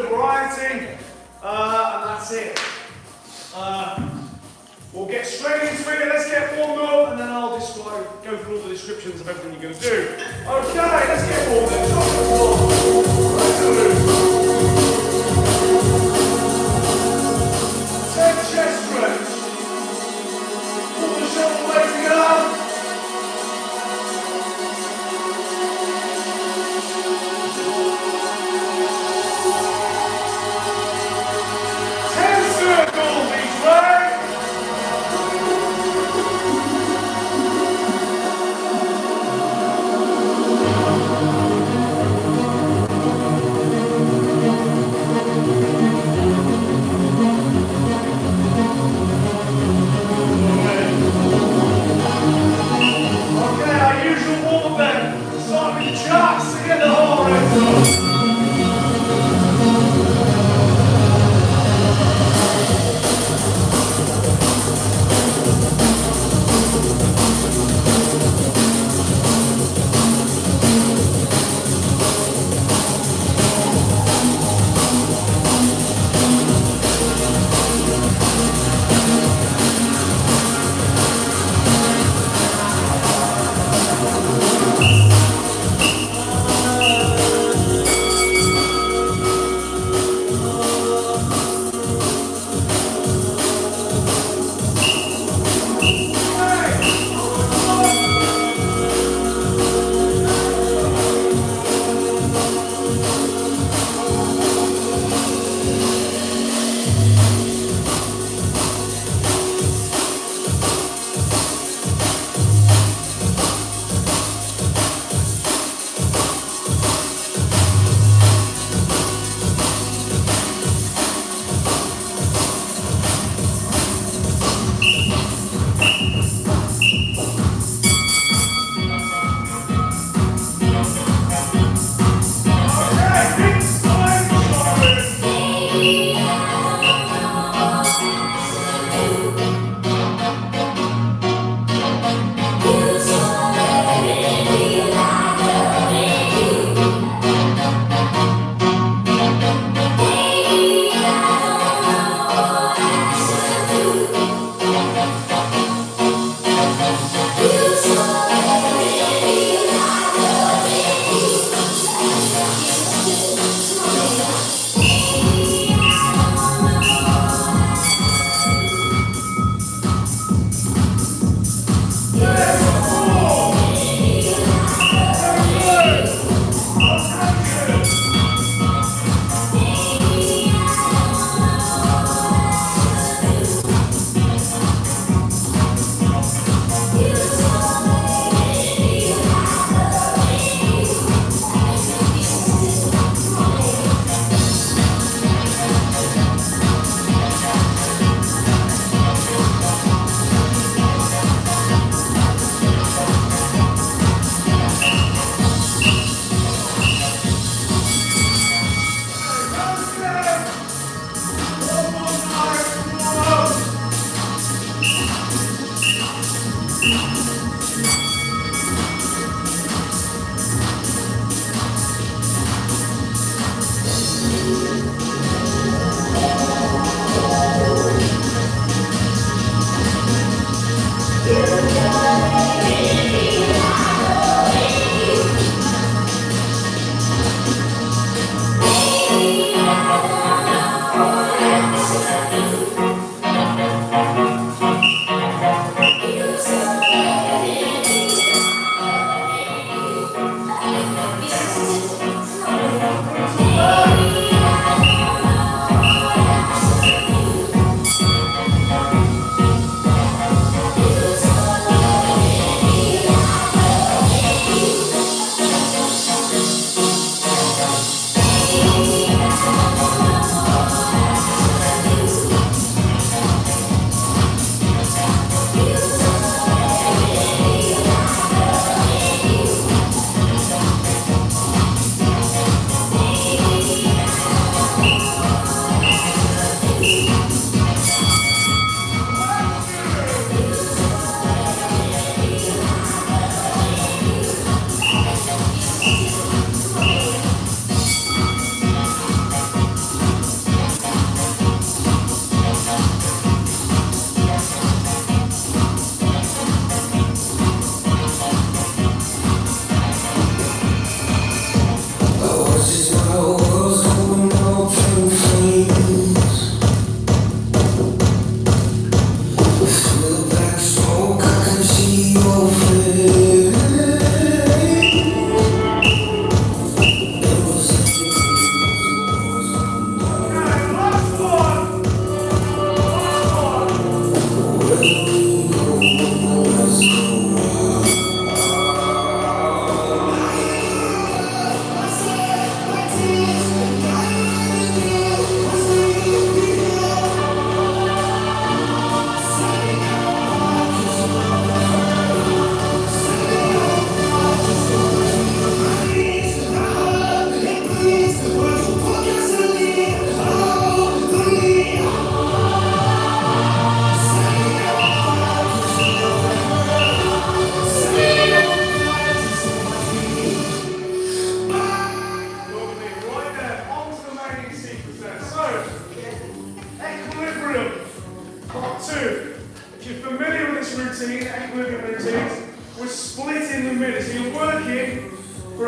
bit of variety, and that's it. We'll get straight into it. Let's get warmed up, and then I'll go through all the descriptions of everything you're going to do. Okay, let's get warmed up. Let's do it. 10 chest stretch. Pull the shoulder blades together.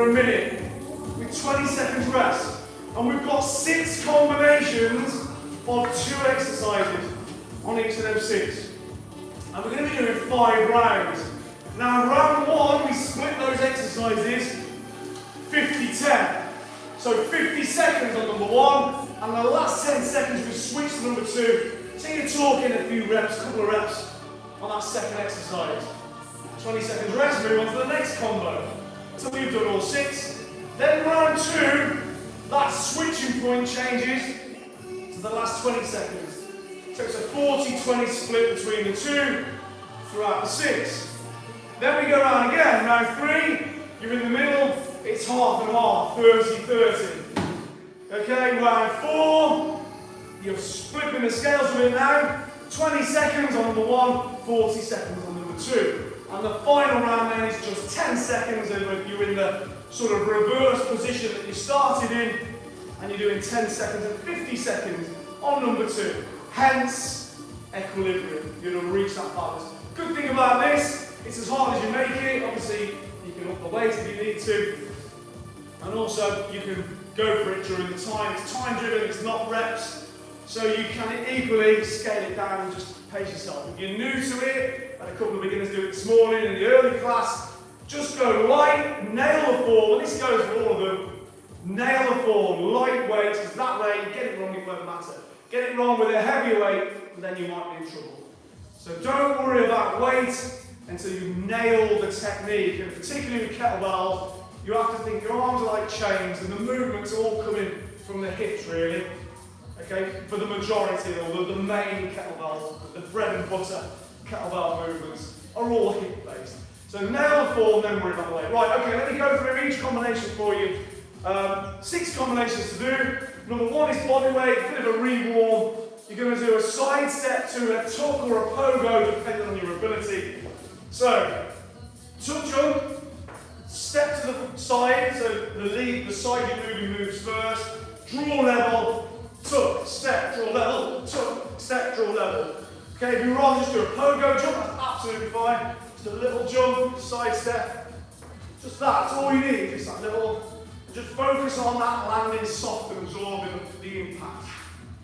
for a minute with 20 seconds rest. And we've got 6 combinations of 2 exercises on each of those 6. And we're going to be doing 5 rounds. Now, round 1, we split those exercises 50-10. So 50 seconds on number 1, and the last 10 seconds we switch to number 2. So you're talking a few reps, a couple of reps on that second exercise. 20 seconds rest, move on to the next combo. So we've done all 6. Then round 2, that switching point changes to the last 20 seconds. So it's a 40-20 split between the 2 throughout the 6. Then we go around again, round 3, you're in the middle, it's half and half, 30-30. Okay, round 4, you're splitting the scales with it now, 20 seconds on number 1, 40 seconds on number 2. And the final round then is just 10 seconds, and you're in the sort of reverse position that you started in, and you're doing 10 seconds and 50 seconds on number 2. Hence, equilibrium. You're going to reach that balance. Good thing about this, it's as hard as you make it. Obviously, you can up the weight if you need to. And also, you can go for it during the time. It's time driven, it's not reps. So you can equally scale it down and just pace yourself. If you're new to it, and a couple of beginners do it this morning in the early class, just go light, nail the form, and this goes for all of them. Nail the form, lightweight, because that way, get it wrong, it won't matter. Get it wrong with a heavy weight, and then you might be in trouble. So don't worry about weight until you nail the technique, and particularly with kettlebells, you have to think your arms are like chains, and the movements are all coming from the hips, really. Okay, for the majority, or the main kettlebells, the bread and butter kettlebell movements are all hip-based. So nail the form, then worry about the weight. Right, okay, let me go through each combination for you. 6 combinations to do. Number 1 is body weight, a bit of a re-warm. You're going to do a side step to a tuck or a pogo, depending on your ability. So, tuck jump, step to the side, so the side you're moving moves first. Draw level, tuck, step, draw level, tuck, step, draw level. Okay, if you rather just do a pogo jump, that's absolutely fine. Just a little jump, side step. Just that, that's all you need, just that little. Just focus on that landing soft and absorbing the impact.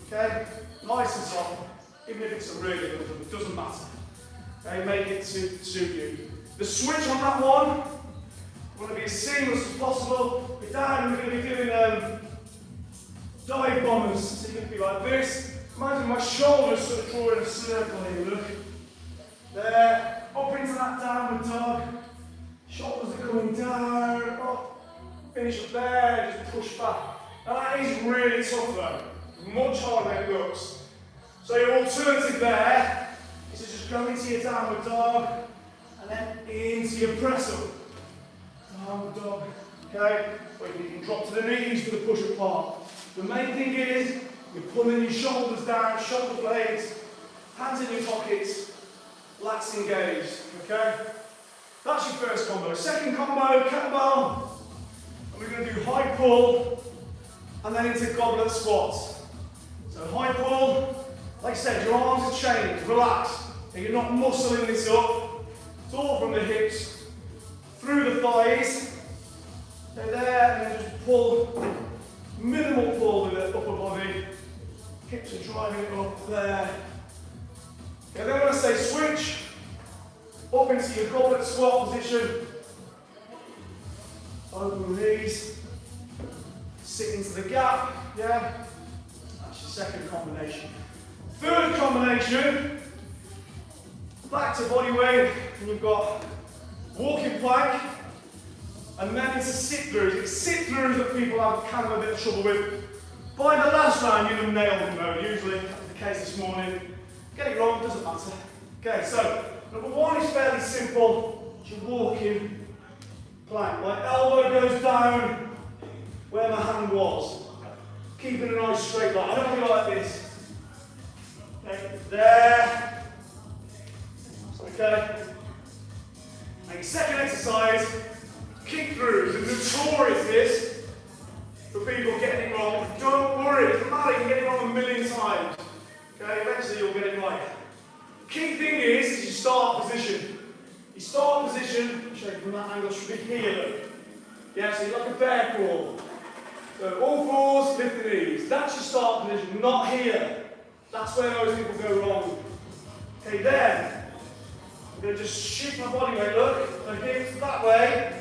Okay? Nice and soft, even if it's a really good one, it doesn't matter. Okay, make it suit you. The switch on that one, want to be as seamless as possible. With that, we're going to be doing dive bombers. So you're going to be like this. Imagine my shoulders sort of drawing a circle here, look. There, up into that downward dog. Shoulders are coming down, up. Finish up there, just push back. Now that is really tough though, much harder than it looks. So your alternative there is to just go into your downward dog and then into your press up. Downward dog, okay? Or you can drop to the knees for the push up part. The main thing is, you're pulling your shoulders down, shoulder blades, hands in your pockets, lats engaged, okay? That's your first combo. Second combo, kettlebell. We're going to do high pull and then into goblet squats. So high pull, like I said, your arms are chained, relax. And you're not muscling this up. It's all from the hips, through the thighs. Stay there and then just pull, minimal pull with the upper body. Hips are driving it up there. Okay, then when I say switch, up into your goblet squat position. Open the knees, sit into the gap, yeah? That's your second combination. Third combination, back to body weight, and you've got walking plank, and then into sit-throughs. It's sit-throughs that people can have a bit of trouble with. By the last round, you'd have nailed them though, usually, that was the case this morning. Get it wrong, doesn't matter. Okay, so, number 1 is fairly simple, you're walking plank. My elbow goes down where my hand was. Keeping a nice straight line. I don't want to go like this. Okay, there. Okay. And second exercise, kick throughs. It's notorious this for people getting it wrong. Don't worry, it doesn't matter, you can get it wrong a million times. Okay, eventually you'll get it right. Key thing is you start position. You start position, show you from that angle, should be here. Yeah, so you're like a bear crawl. So all fours, lift the knees. That's your start position, not here. That's where most people go wrong. Okay, then, I'm going to just shift my body weight, look. My hips that way.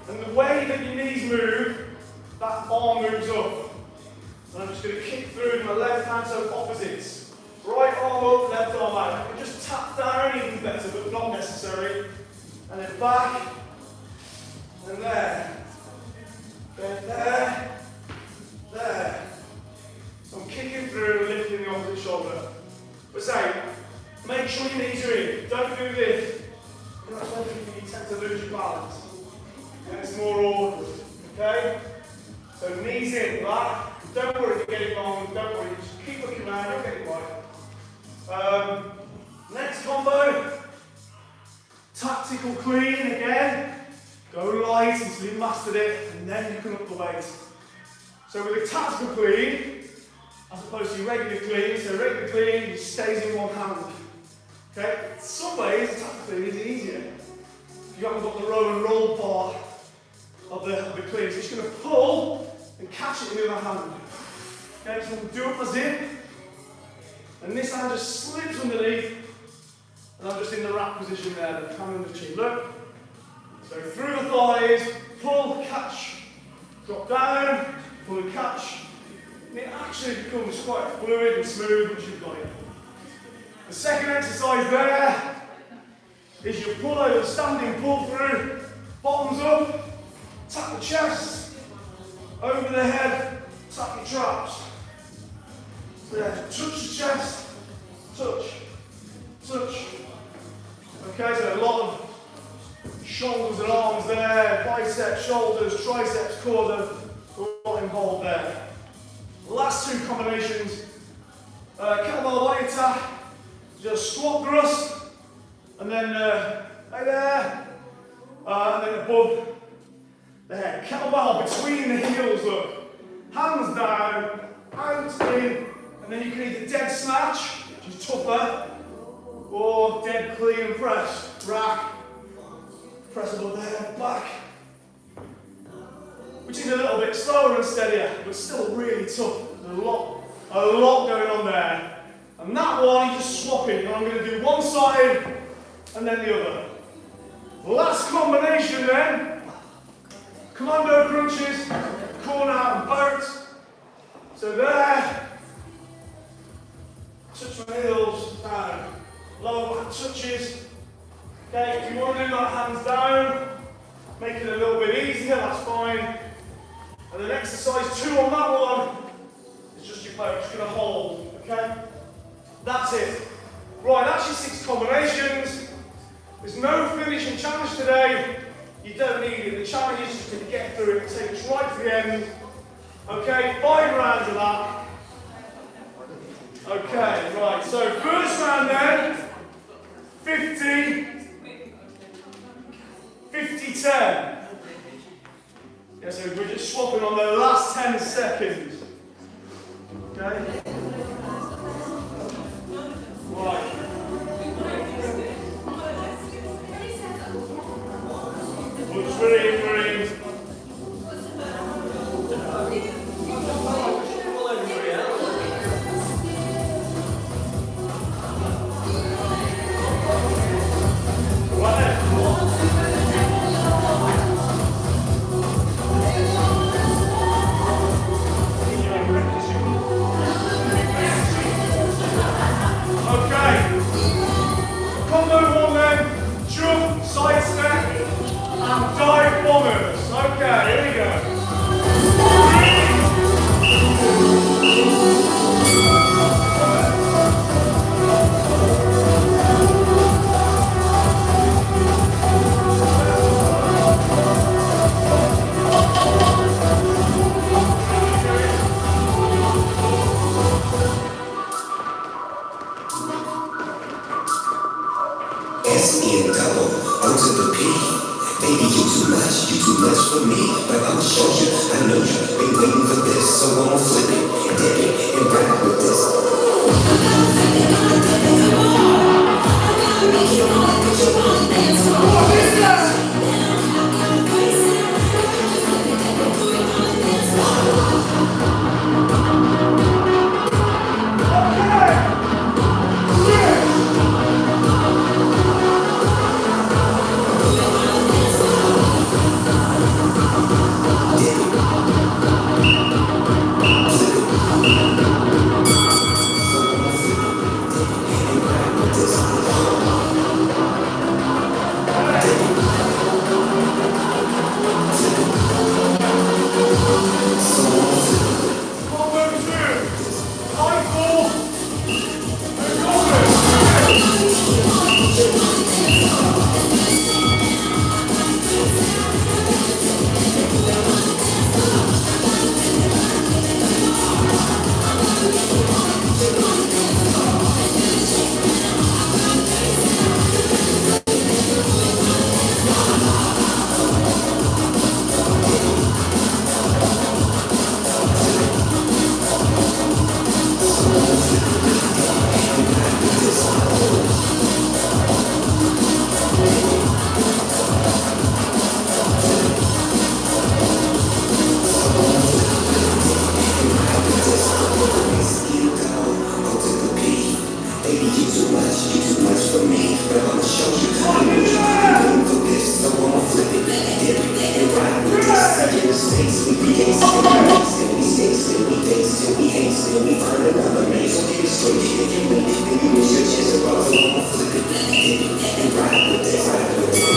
And the way that your knees move, that arm moves up. And I'm just going to kick through with my left hand, so opposites. Right arm up, left arm out. I can just tap down even better, but not necessary. And then back, and there. Then there, there. So I'm kicking through and lifting the opposite shoulder. But say, make sure your knees are in. Don't do this. And that's when you tend to lose your balance. And it's more awkward. Okay? So knees in, right? Don't worry if you get it wrong. Don't worry. Just keep looking around. You'll get it right. Next combo. Tactical clean again. Go light until you've mastered it, and then you can up the weight. So with a tactical clean, as opposed to your regular clean, so regular clean stays in one hand. Okay? Some ways, tactical clean is easier. You haven't got the row and roll part of the clean. So you're just going to pull and catch it in the other hand. Okay, so we'll do up a zip, and this hand just slips underneath, and I'm just in the wrap position there, the hand on the chin. Look. So through the thighs, pull, catch, drop down, pull and catch. And it actually becomes quite fluid and smooth once you've got it. The second exercise there is your pull over, standing pull through, bottoms up, tap the chest, over the head, tap your traps. So yeah, touch the chest, touch, touch. Okay, so a lot of shoulders and arms there, biceps, shoulders, triceps, core, a lot involved there. Last two combinations, kettlebell body attack, just squat thrust, and then right there, and then above the head. Kettlebell between the heels, look. Hands down, hands in, and then you can either dead snatch, which is tougher, or dead clean and press. Rack, press above there, back. Which is a little bit slower and steadier, but still really tough. There's a lot going on there. And that one, you just swap it. And I'm going to do one side and then the other. Last combination then. Commando crunches, corner and boat. So there. Touch my heels down. Low back touches. Okay, if you want to do that hands down, make it a little bit easier, that's fine. And then exercise 2 on that one is just your boat, just going to hold, okay? That's it. Right, that's your 6 combinations. There's no finishing challenge today. You don't need it. The challenge is just to get through it, take us right to the end. Okay, 5 rounds of that. Okay, right, so first round then, 50, 10. Yeah, so we're just swapping on the last 10 seconds. Okay? Right. We'll just breathe. Dive bombers. Okay, here we go. S-N-double, O to the P. Baby, you too much for me. But I'ma show you, I know you've been waiting for this. So I'ma flip it, dip it, and ride with this. I'm gonna flip it, I'm gonna dip it, come on. I'm gonna make you wanna put you on the dance floor. Now I'm crazy. till we find another man. So get it straight. If you win, then you miss your chance to rock. So I'ma flip it, dip it, and ride with this, ride with this.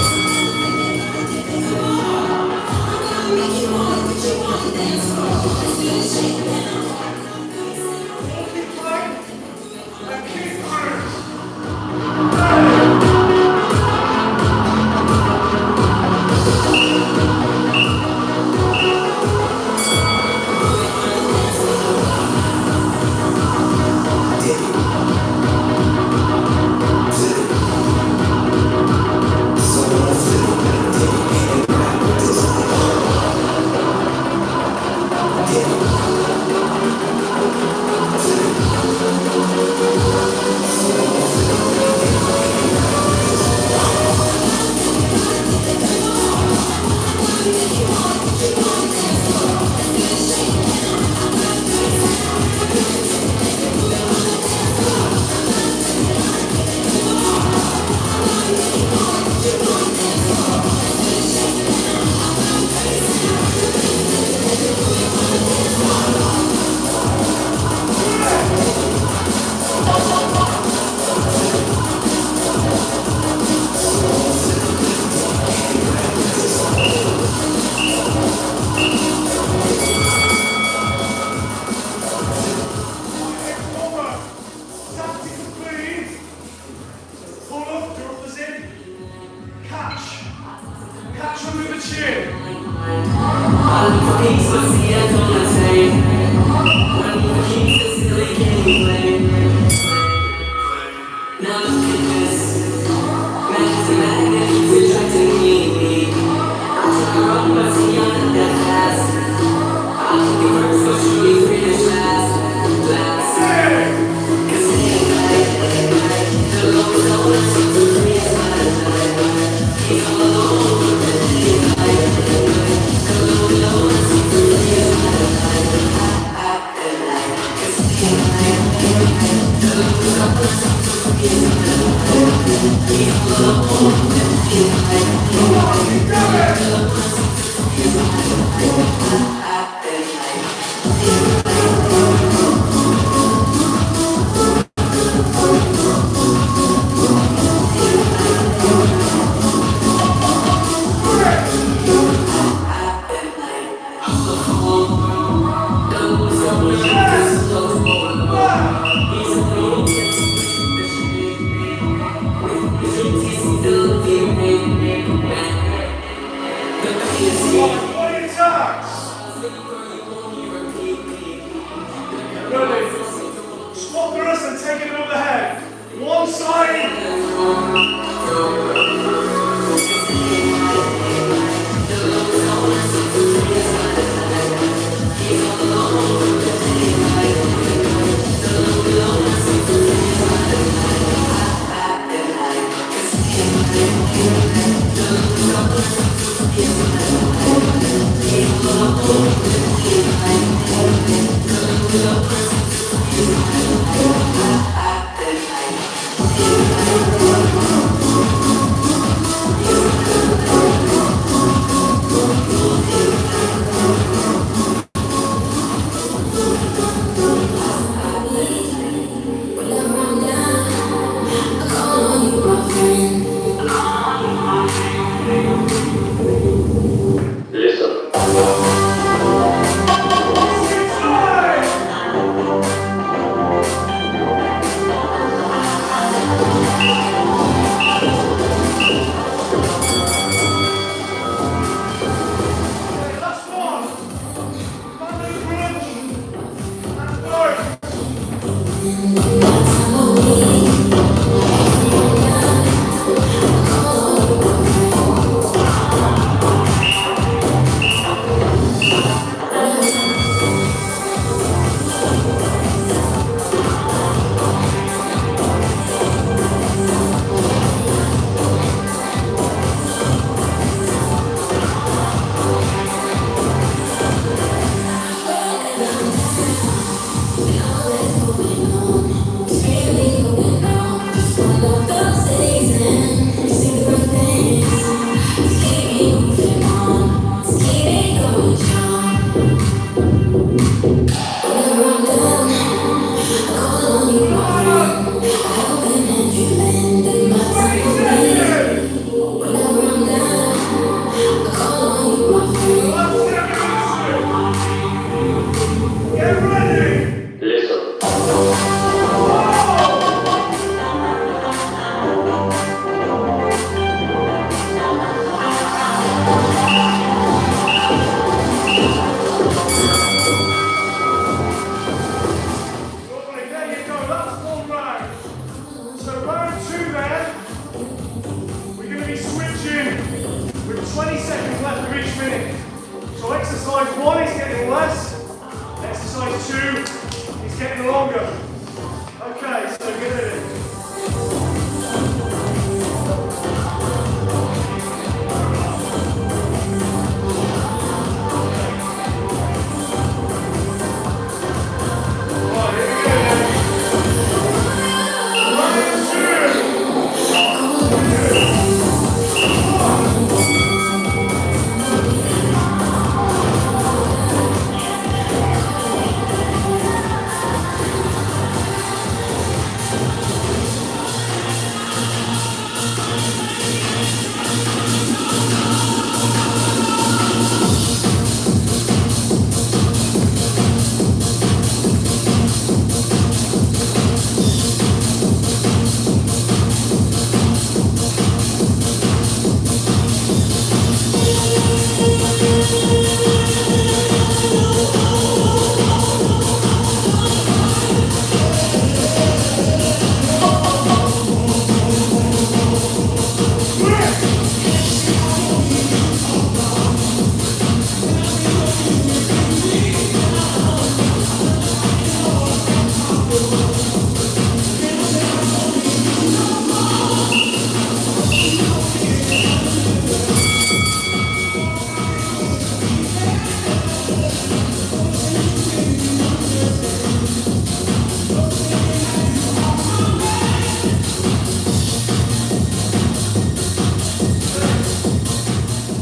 Catch under the chin. Ready? Squat the wrist and take it above the head. One side. longer. Okay, so get ready. Right, here we go then.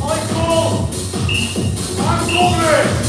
Michael! I'm coming!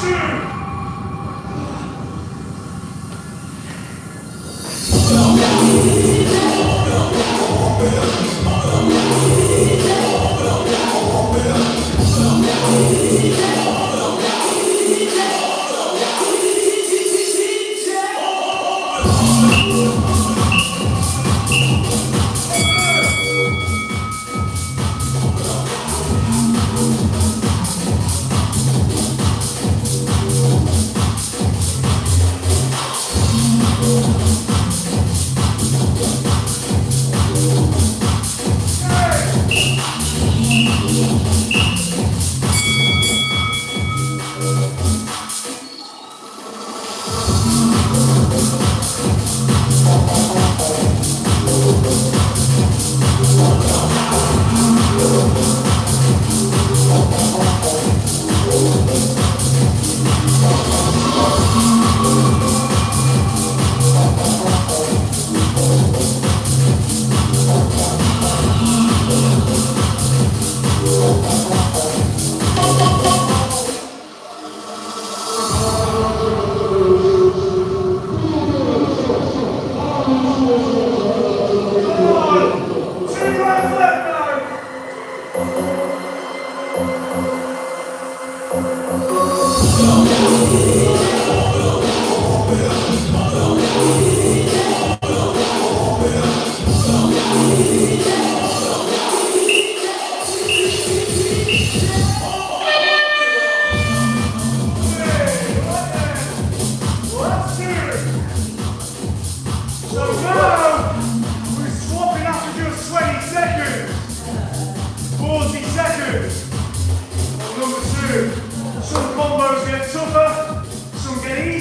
2.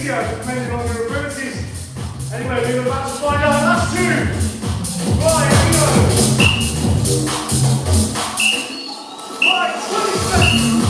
Depending on your abilities. Anyway, we're about to find out. Last 2. Right, here we go. Right, 20 seconds.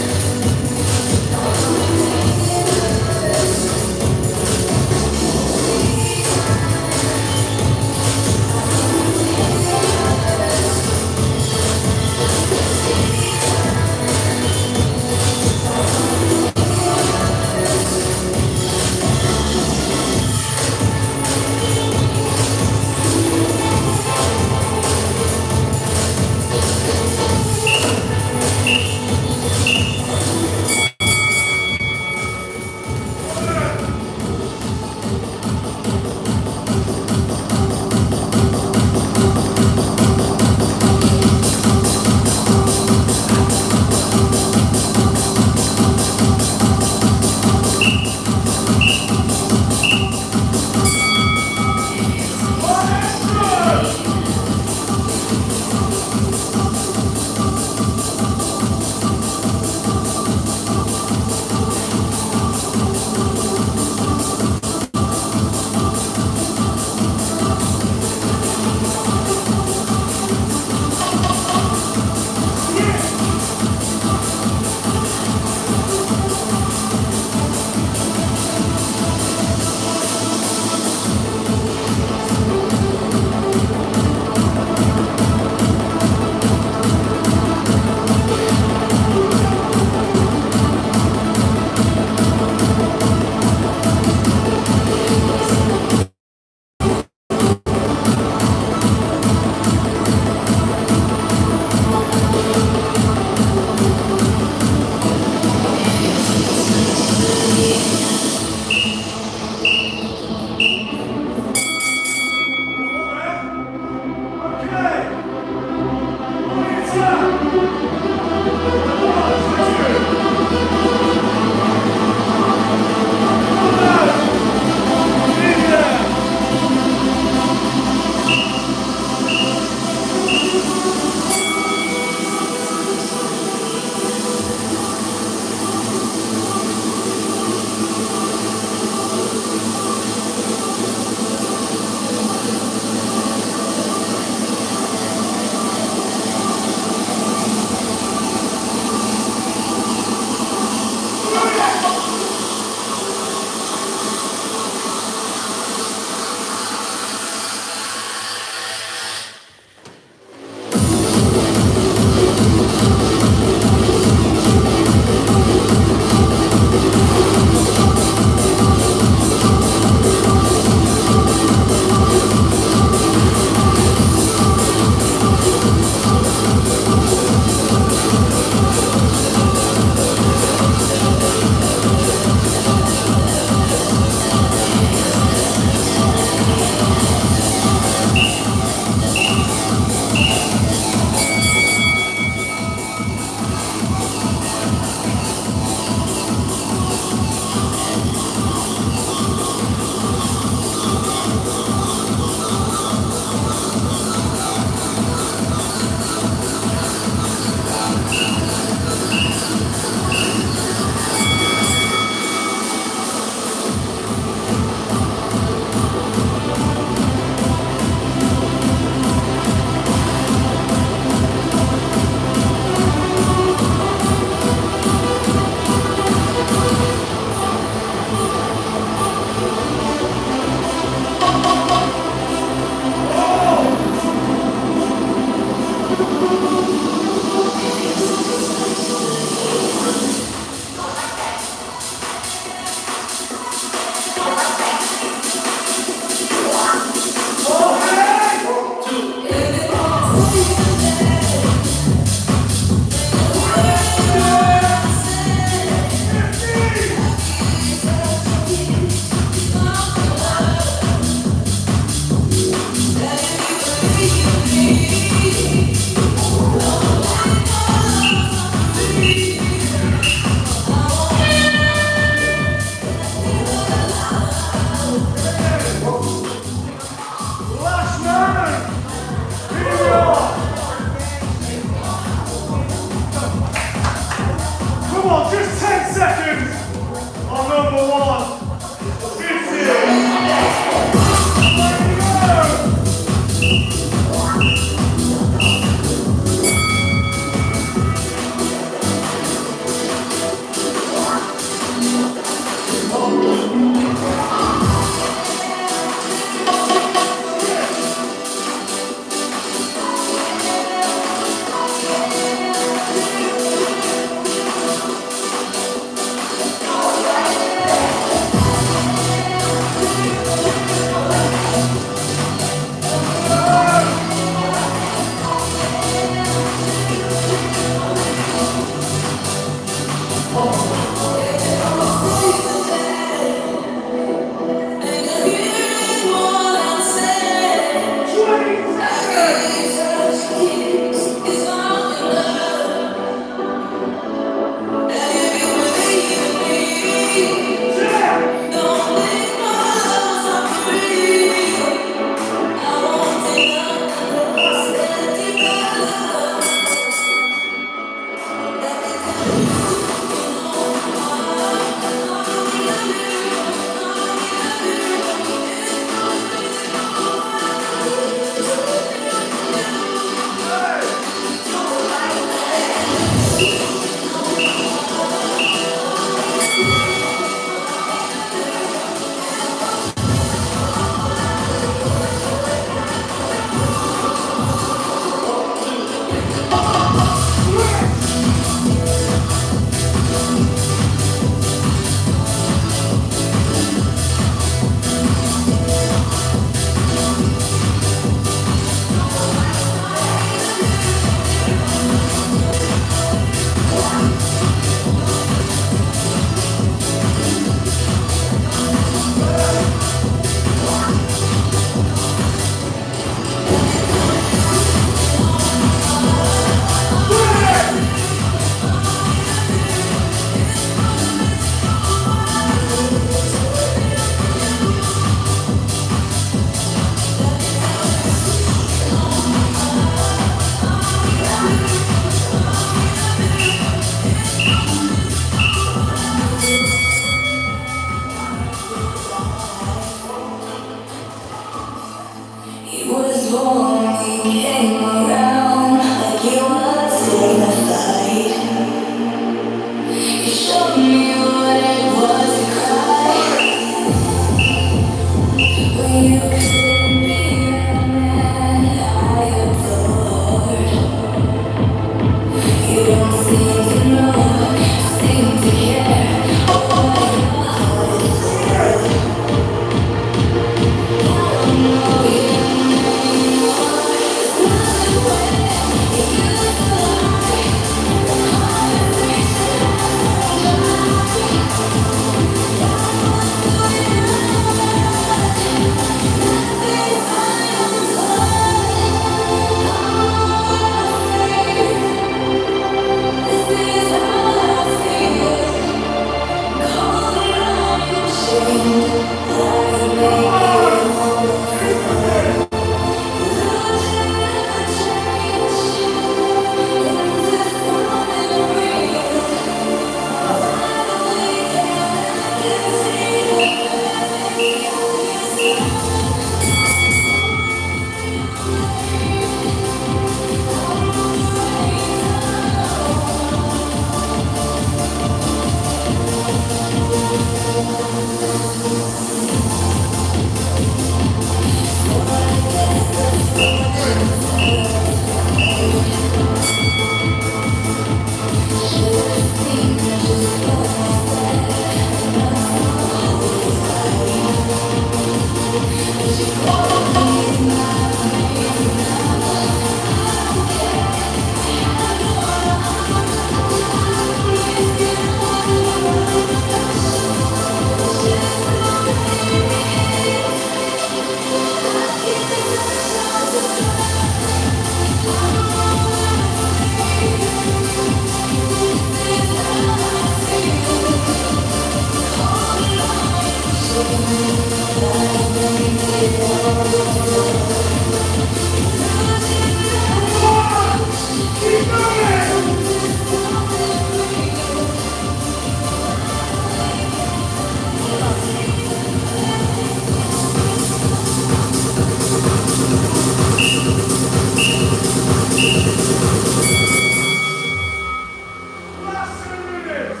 Last 2 minutes.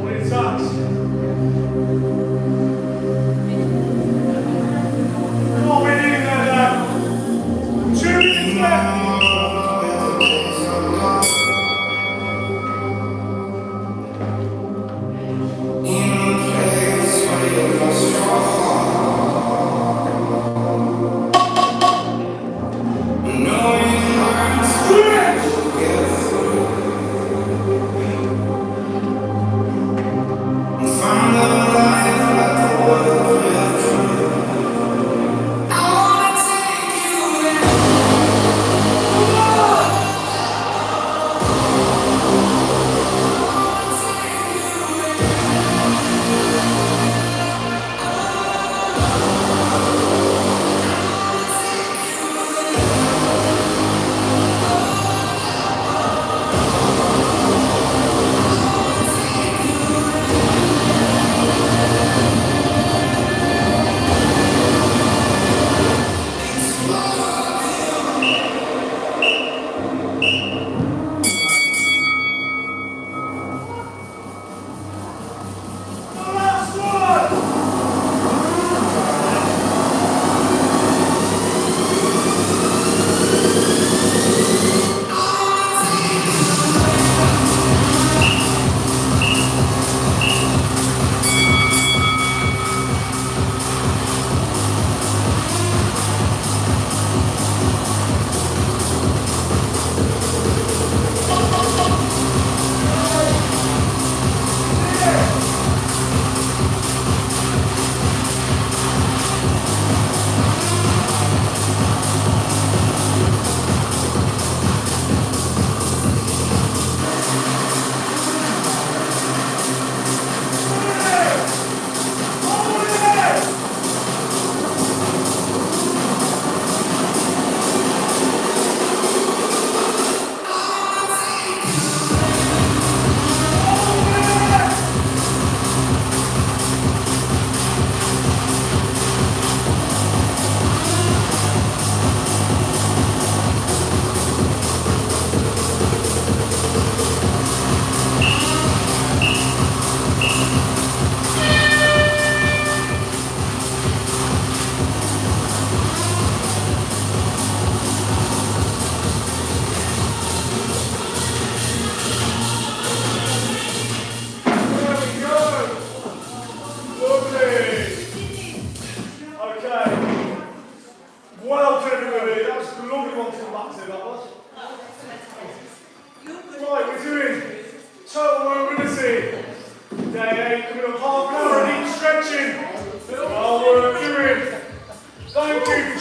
When it's touch.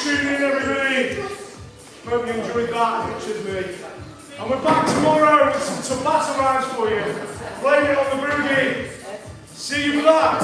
tuning in, everybody. Hope you enjoyed that as much as me. And we're back tomorrow with some battle rounds for you. Blame it on the boogie. See you for that.